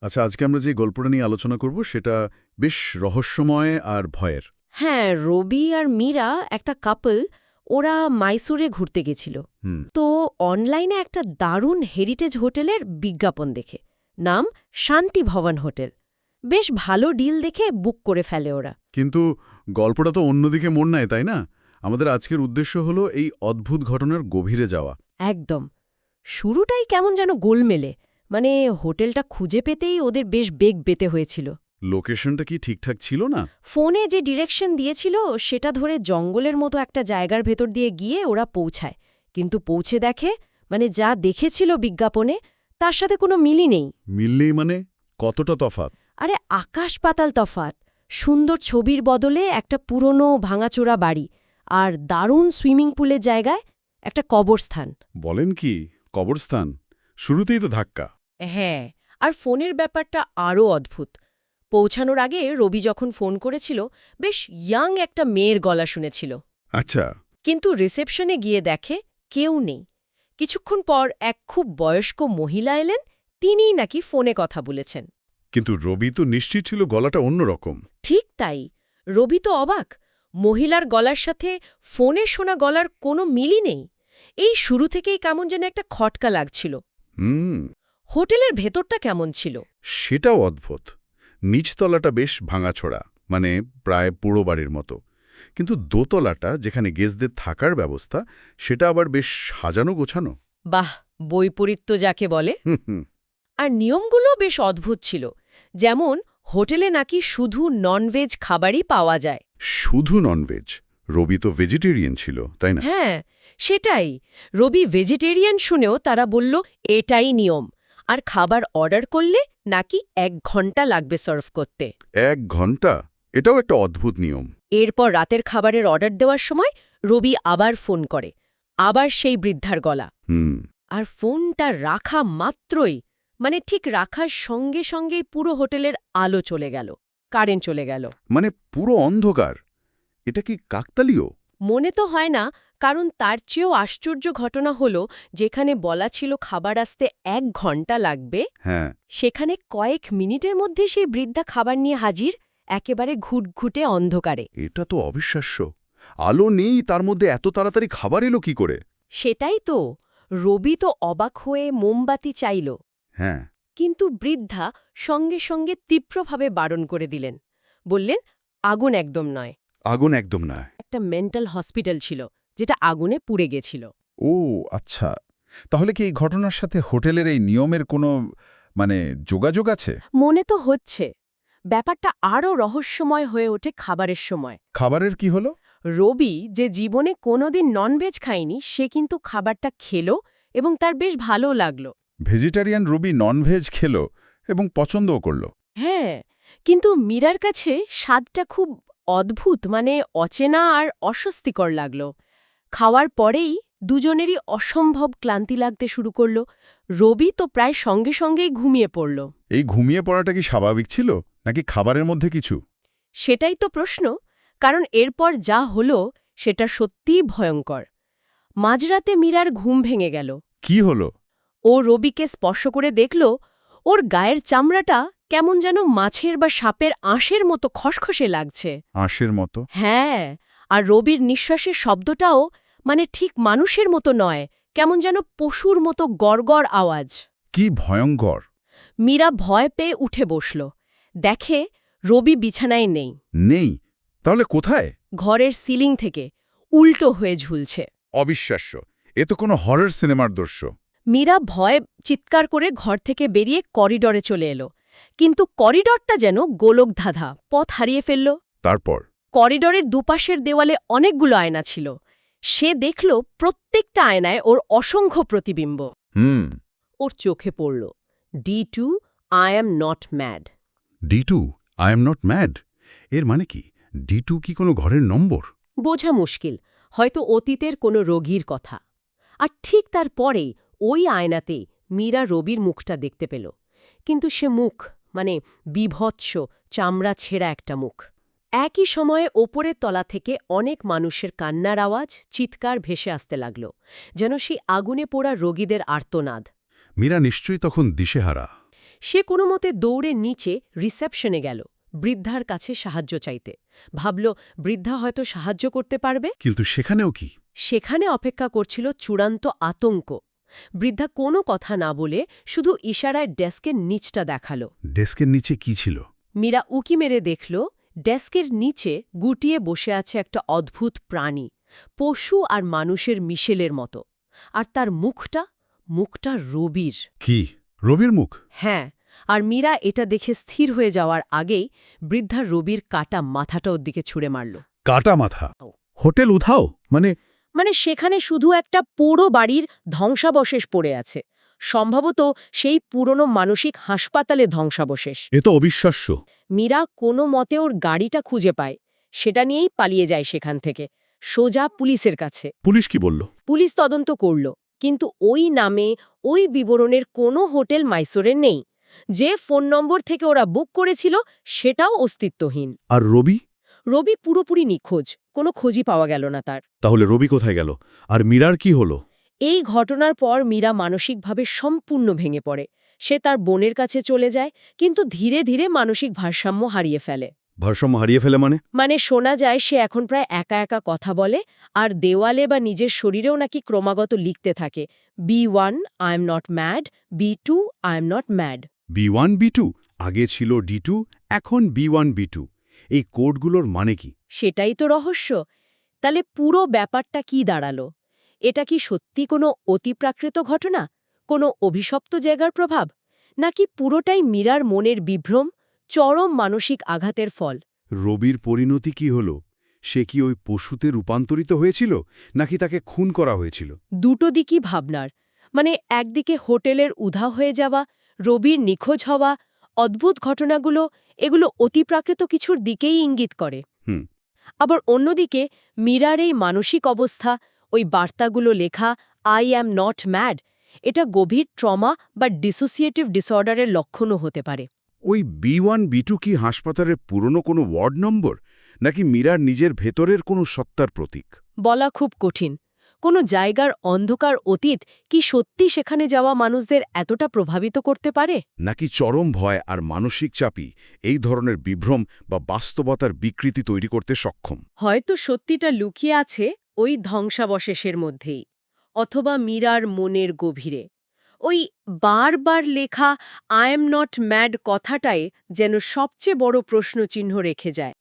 আচ্ছা, আজকে আমরা যে গল্পটা নিয়ে আলোচনা করব সেটা বেশ রহস্যময় আর ভয়ের। হ্যাঁ, রবি আর মীরা একটা কাপল, ওরা মাইসুরে ঘুরতে গেছিল। হুম। তো অনলাইনে একটা দারুণ হেরিটেজ হোটেলের বিজ্ঞাপন দেখে, নাম শান্তি ভবন হোটেল, বেশ ভালো ডিল দেখে বুক করে ফেলে ওরা। কিন্তু গল্পটা তো অন্যদিকে মোড় নেয়, তাই না? আমাদের আজকের উদ্দেশ্য হলো এই অদ্ভুত ঘটনার গভীরে যাওয়া। একদম শুরুটাই কেমন যেন গোলমেলে, মানে হোটেলটা খুঁজে পেতেই ওদের বেশ বেগ পেতে হয়েছিল। লোকেশনটা কি ঠিকঠাক ছিল না? ফোনে যে ডিরেকশন দিয়েছিল সেটা ধরে জঙ্গলের মতো একটা জায়গার ভেতর দিয়ে গিয়ে ওরা পৌঁছায়, কিন্তু পৌঁছে দেখে, মানে যা দেখেছিল বিজ্ঞাপনে তার সাথে কোনো মিলই নেই। মিললেই মানে কতটা তফাৎ! আরে আকাশ পাতাল তফাৎ। সুন্দর ছবির বদলে একটা পুরনো ভাঙাচোরা বাড়ি, আর দারুণ সুইমিং পুলের জায়গায় একটা কবরস্থান। বলেন কি, কবরস্থান? শুরুতেই তো ধাক্কা। হ্যাঁ, আর ফোনের ব্যাপারটা আরও অদ্ভুত। পৌঁছানোর আগে রবি যখন ফোন করেছিল, বেশ ইয়াং একটা মেয়ের গলা শুনেছিল, আচ্ছা। কিন্তু রিসেপশনে গিয়ে দেখে কেউ নেই। কিছুক্ষণ পর এক খুব বয়স্ক মহিলা এলেন, তিনিই নাকি ফোনে কথা বলেছেন। কিন্তু রবি তো নিশ্চিত ছিল গলাটা অন্যরকম। ঠিক তাই, রবি তো অবাক। মহিলার গলার সাথে ফোনে শোনা গলার কোনো মিলই নেই। এই শুরু থেকেই কেমন যেন একটা খটকা লাগছিল। হুম। হোটেলের ভেতরটা কেমন ছিল? সেটাও অদ্ভুত। নিচতলাটা বেশ ভাঙাছোড়া, মানে প্রায় পুরো বাড়ির মতো। কিন্তু দোতলাটা, যেখানে গেস্টদের থাকার ব্যবস্থা, সেটা আবার বেশ সাজানো গোছানো। বাহ, বৈপরীত্য যাকে বলে। হুম হুম। আর নিয়মগুলো বেশ অদ্ভুত ছিল। যেমন হোটেলে নাকি শুধু ননভেজ খাবারই পাওয়া যায়। শুধু ননভেজ? রবি তো ভেজিটেরিয়ান ছিল, তাই না? হ্যাঁ, সেটাই। রবি ভেজিটেরিয়ান শুনেও তারা বলল এটাই নিয়ম। আর খাবার অর্ডার করলে নাকি 1 ঘন্টা লাগবে সার্ভ করতে। 1 ঘন্টা? এটাও একটা অদ্ভুত নিয়ম। এরপর রাতের খাবারের অর্ডার দেওয়ার সময় রবি আবার ফোন করে, আবার সেই বৃদ্ধার গলা। হুম। আর ফোনটা রাখা মাত্রই, মানে ঠিক রাখার সঙ্গে সঙ্গেই পুরো হোটেলের আলো চলে গেল, কারেন্ট চলে গেল। মানে পুরো অন্ধকার? এটা কি কাকতালীয়? মনে তো হয় না, কারণ তার চেয়েও আশ্চর্য ঘটনা হলো, যেখানে বলা ছিল খাবার আসতে 1 ঘন্টা লাগবে, হ্যাঁ। সেখানে কয়েক মিনিটের মধ্যে সেই বৃদ্ধা খাবার নিয়ে হাজির, একেবারে ঘুটঘুটে অন্ধকারে। এটা তো অবিশ্বাস্য। আলো নেই, তার মধ্যে এত তাড়াতাড়ি খাবার এলো কি করে? সেটাই তো। রবি তো অবাক হয়ে মোমবাতি চাইল, হ্যাঁ। কিন্তু বৃদ্ধা সঙ্গে সঙ্গে তীব্রভাবে বারণ করে দিলেন। বললেন, আগুন একদম নয়। আগুন একদম না? একটা মেন্টাল হসপিটাল ছিল, যেটা আগুনে পুড়ে গেছিল। ও আচ্ছা, তাহলে কি এই ঘটনার সাথে হোটেলের এই নিয়মের কোনো যোগাযোগ আছে? মনে তো হচ্ছে। ব্যাপারটা আরও রহস্যময় হয়ে ওঠে খাবারের সময়। খাবারের কি হলো? রবি, যে জীবনে কোনোদিন ননভেজ খায়নি, সে কিন্তু খাবারটা খেল এবং তার বেশ ভালো লাগলো। ভেজিটেরিয়ান রবি ননভেজ খেলো এবং পছন্দও করল। হ্যাঁ, কিন্তু মীরার কাছে স্বাদটা খুব অদ্ভুত, মানে অচেনা আর অস্বস্তিকর লাগল। খাওয়ার পরেই দুজনেরই অসম্ভব ক্লান্তি লাগতে শুরু করল। রবি তো প্রায় সঙ্গে সঙ্গেই ঘুমিয়ে পড়ল। এই ঘুমিয়ে পড়াটা কি স্বাভাবিক ছিল, নাকি খাবারের মধ্যে কিছু? সেটাই তো প্রশ্ন, কারণ এরপর যা হলো সেটা সত্যিই ভয়ঙ্কর। মাঝরাতে মীরার ঘুম ভেঙে গেল। কি হলো? ও রবিকে স্পর্শ করে দেখল, ওর গায়ের চামড়াটা কেমন যেন মাছের বা সাপের আঁশের মতো খসখসে লাগছে। আঁশের মতো? হ্যাঁ, আর রবির নিঃশ্বাসের শব্দটাও, মানে ঠিক মানুষের মতো নয়, কেমন যেন পশুর মতো গড়গড় আওয়াজ। কি ভয়ঙ্কর! মীরা ভয় পেয়ে উঠে বসল। দেখে রবি বিছানায় নেই। নেই? তাহলে কোথায়? ঘরের সিলিং থেকে উল্টো হয়ে ঝুলছে। অবিশ্বাস্য! এ তো কোনো হরর সিনেমার দৃশ্য। মীরা ভয়ে চিৎকার করে ঘর থেকে বেরিয়ে করিডরে চলে এলো, কিন্তু করিডরটা যেন গোলকধাঁধা, পথ হারিয়ে ফেলল। তারপর? করিডরের দুপাশের দেওয়ালে অনেকগুলো আয়না ছিল। সে দেখল প্রত্যেকটা আয়নায় ওর অসংখ্য প্রতিবিম্ব। হুম। ওর চোখে পড়ল, D2, I am not mad. D2, I am not mad? এর মানে কি? D2 কি কোনো ঘরের নম্বর? বোঝা মুশকিল, হয়তো অতীতের কোনো রোগীর কথা। আর ঠিক তার পরেই ওই আয়নাতেই মীরা রবির মুখটা দেখতে পেল, কিন্তু সে মুখ, মানে বীভৎস, চামড়া ছেঁড়া একটা মুখ। একই সময়ে ওপরের তলা থেকে অনেক মানুষের কান্নার আওয়াজ, চিৎকার ভেসে আসতে লাগল, যেন সেই আগুনে পোড়া রোগীদের আর্তনাদ। মীরা নিশ্চয়ই তখন দিশেহারা। সে কোনো মতে দৌড়ে নিচে রিসেপশনে গেল বৃদ্ধার কাছে সাহায্য চাইতে। ভাবল বৃদ্ধা হয়তো সাহায্য করতে পারবে। কিন্তু সেখানেও কি? সেখানে অপেক্ষা করছিল চূড়ান্ত আতঙ্ক। বৃদ্ধা কোনো কথা না বলে শুধু ইশারায় ডেস্কের নিচটা দেখাল। ডেস্কের নিচে কি ছিল? মীরা উকি মেরে দেখল ডেস্কের নিচে গুটিয়ে বসে আছে একটা অদ্ভুত প্রাণী, পশু আর মানুষের মিশেলের মতো। আর তার মুখটা রবির। কি, রবির মুখ? হ্যাঁ, আর মীরা এটা দেখে স্থির হয়ে যাওয়ার আগেই বৃদ্ধা রবির কাটা মাথাটা ওর দিকে ছুঁড়ে মারল। কাটা মাথা? হোটেল উধাও? মানে সেখানে শুধু একটা পুরো বাড়ির ধ্বংসাবশেষ পড়ে আছে, সম্ভবত সেই পুরনো মানসিক হাসপাতালে ধ্বংসাবশেষ। এ তো অবিশ্বাস্য। মীরা কোনো মতে ওর গাড়িটা খুঁজে পায়, সেটা নিয়েই পালিয়ে যায় সেখান থেকে, সোজা পুলিশের কাছে। পুলিশ কি বলল? পুলিশ তদন্ত করল, কিন্তু ওই নামে ওই বিবরণের কোনো হোটেল মাইসোরে নেই। যে ফোন নম্বর থেকে ওরা বুক করেছিল সেটাও অস্তিত্বহীন। আর রবি? রবি পুরোপুরি নিখোঁজ, কোনো খোঁজই পাওয়া গেল না তার। তাহলে রবি কোথায় গেল? আর মীরার কি হলো? এই ঘটনার পর মীরা মানসিকভাবে সম্পূর্ণ ভেঙে পড়ে। সে তার বোনের কাছে চলে যায়, কিন্তু ধীরে ধীরে মানসিক ভারসাম্য হারিয়ে ফেলে। ভারসাম্য হারিয়ে ফেলে মানে? শোনা যায় সে এখন প্রায় একা একা কথা বলে, আর দেওয়ালে বা নিজের শরীরেও নাকি ক্রমাগত লিখতে থাকে, B1 I am not mad, B2 I am not mad. B1 B2? আগে ছিল D2, এখন B1 B2। এই কোডগুলোর মানে কি? সেটাই তো রহস্য। তাহলে পুরো ব্যাপারটা কি দাঁড়ালো? এটা কি সত্যি কোনো অতিপ্রাকৃত ঘটনা, কোনো অভিশপ্ত জায়গার প্রভাব, নাকি পুরোটাই মীরার মনের বিভ্রম, চরম মানসিক আঘাতের ফল? রবির পরিণতি কি হলো? সে কি ওই পশুতে রূপান্তরিত হয়েছিল, নাকি তাকে খুন করা হয়েছিল? দুটো দিকই ভাবনার। একদিকে হোটেলের উধাও হয়ে যাওয়া, রবির নিখোঁজ হওয়া, অদ্ভুত ঘটনাগুলো, এগুলো অতিপ্রাকৃত কিছুর দিকেই ইঙ্গিত করে। হুম। আবার অন্যদিকে মীরার এই মানসিক অবস্থা, ওই বার্তাগুলো লেখা আই অ্যাম নট ম্যাড, এটা গভীর ট্রমা বা ডিসোসিয়েটিভ ডিসঅর্ডারের লক্ষণও হতে পারে। ওই B1 B2 কি হাসপাতালের পুরনো কোনো ওয়ার্ড নম্বর, নাকি মীরার নিজের ভেতরের কোনো সত্তার প্রতীক? বলা খুব কঠিন। কোনো জায়গার অন্ধকার অতীত কি সত্যি সেখানে যাওয়া মানুষদের এতটা প্রভাবিত করতে পারে? নাকি চরম ভয় আর মানসিক চাপই এই ধরনের বিভ্রম বা বাস্তবতার বিকৃতি তৈরি করতে সক্ষম? হয়তো সত্যিটা লুকিয়ে আছে ওই ধ্বংসাবশেষের মধ্যেই, অথবা মীরার মনের গভীরে। ওই বারবার লেখা আই এম নট ম্যাড কথাটাই যেন সবচেয়ে বড় প্রশ্নচিহ্ন রেখে যায়।